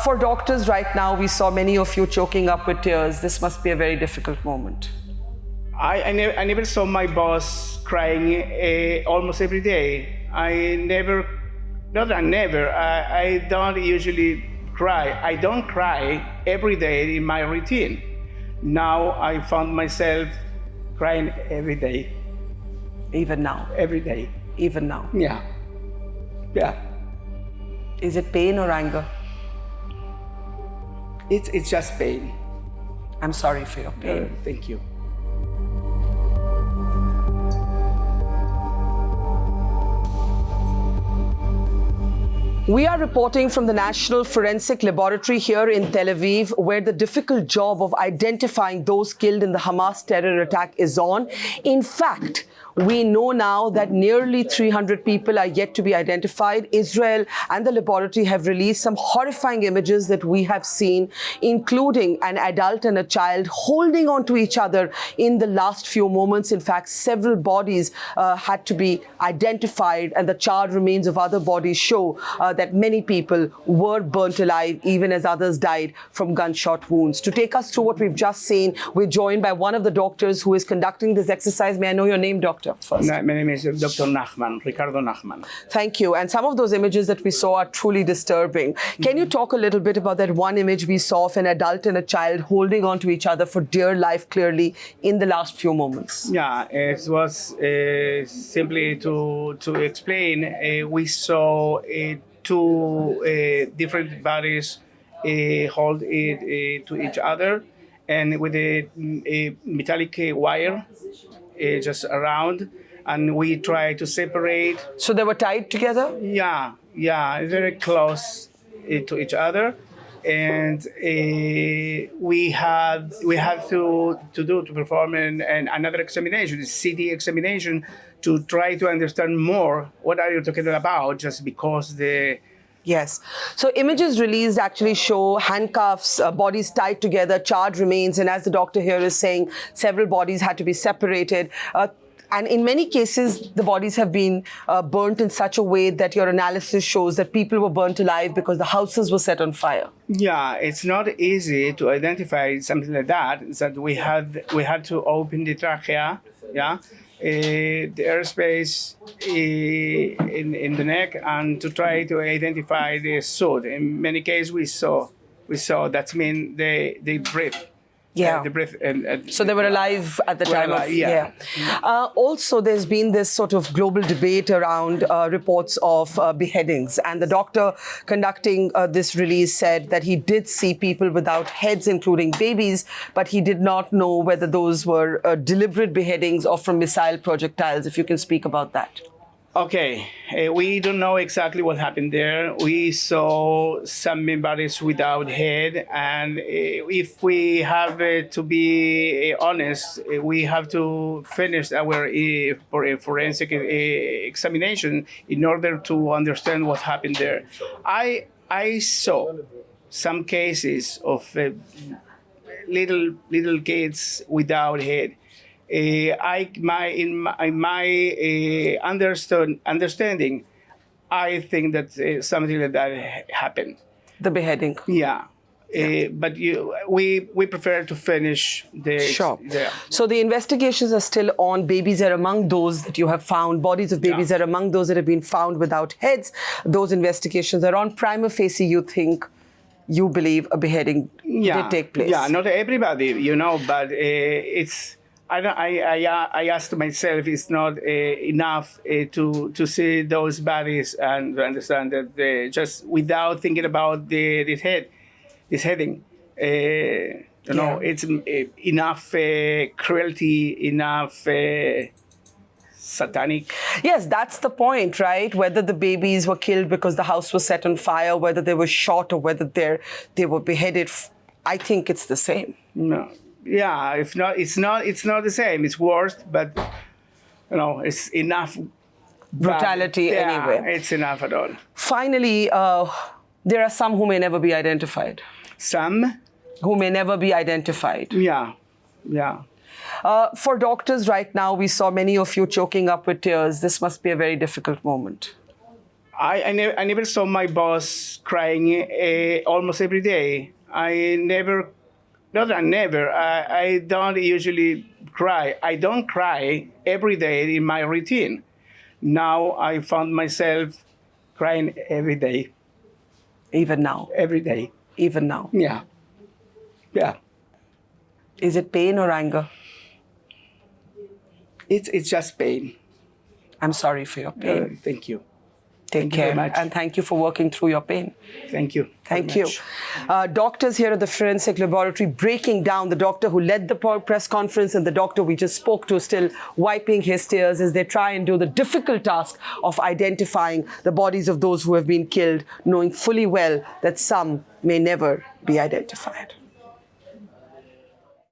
For doctors right now, we saw many of you choking up with tears. This must be a very difficult moment. I never saw my boss crying almost every day. I don't usually cry. I don't cry every day in my routine. Now I found myself crying every day. Even now? Every day. Even now? Yeah. Yeah. Is it pain or anger? It's just pain. I'm sorry for your pain. Thank you. We are reporting from the National Forensic Laboratory here in Tel Aviv, where the difficult job of identifying those killed in the Hamas terror attack is on. In fact, we know now that nearly 300 people are yet to be identified. Israel and the laboratory have released some horrifying images that we have seen, including an adult and a child holding on to each other in the last few moments. In fact, several bodies had to be identified, and the charred remains of other bodies show that many people were burnt alive, even as others died from gunshot wounds. To take us through what we've just seen, we're joined by one of the doctors who is conducting this exercise. May I know your name, doctor, first? My name is Dr. Nachman, Ricardo Nachman. Thank you. And some of those images that we saw are truly disturbing. Can you talk a little bit about that one image we saw of an adult and a child holding on to each other for dear life, clearly, in the last few moments? Yeah, it was simply to explain, we saw two different bodies hold it to each other, and with a metallic wire just around, and we try to separate. So they were tied together? Yeah, very close to each other, and we had to perform another examination, a CT examination, to try to understand more what are you talking about, just because the... Yes. So images released actually show handcuffs, bodies tied together, charred remains, and as the doctor here is saying, several bodies had to be separated. And in many cases, the bodies have been burnt in such a way that your analysis shows that people were burnt alive because the houses were set on fire. Yeah, it's not easy to identify something like that. It's that we had to open the trachea, the airspace in the neck, and to try to identify the soot. In many cases, we saw that means they breathe. Yeah. So they were alive at the time of... Yeah. Also, there's been this sort of global debate around reports of beheadings. And the doctor conducting this release said that he did see people without heads, including babies, but he did not know whether those were deliberate beheadings or from missile projectiles. If you can speak about that. Okay, we don't know exactly what happened there. We saw some bodies without head, and if we have to be honest, we have to finish our forensic examination in order to understand what happened there. I saw some cases of little kids without head. In my understanding, I think that something like that happened. The beheading. Yeah. But we prefer to finish the... Sure. So the investigations are still on. Babies are among those that you have found. Bodies of babies are among those that have been found without heads. Those investigations are on. Prima facie, you believe a beheading did take place. Yeah, not everybody, but it's... I asked myself, it's not enough to see those bodies and to understand that just without thinking about this heading, it's enough cruelty, enough satanic. Yes, that's the point, right? Whether the babies were killed because the house was set on fire, whether they were shot, or whether they were beheaded, I think it's the same. No. Yeah, if not, it's not the same. It's worse, but it's enough brutality anyway. It's enough at all. Finally, there are some who may never be identified. Some who may never be identified. Yeah. For doctors right now, we saw many of you choking up with tears. This must be a very difficult moment. I never saw my boss crying almost every day. Not that never, I don't usually cry. I don't cry every day in my routine. Now I found myself crying every day, Even now. every day. Even now. Yeah. Yeah. Is it pain or anger? It's just pain. I'm sorry for your pain. Thank you. Take thank you very care. much. And thank you for working through your pain. Thank you. Thank very you. much. Doctors here at the Forensic Laboratory breaking down, the doctor who led the press conference and the doctor we just spoke to still wiping his tears as they try and do the difficult task of identifying the bodies of those who have been killed, knowing fully well that some may never be identified.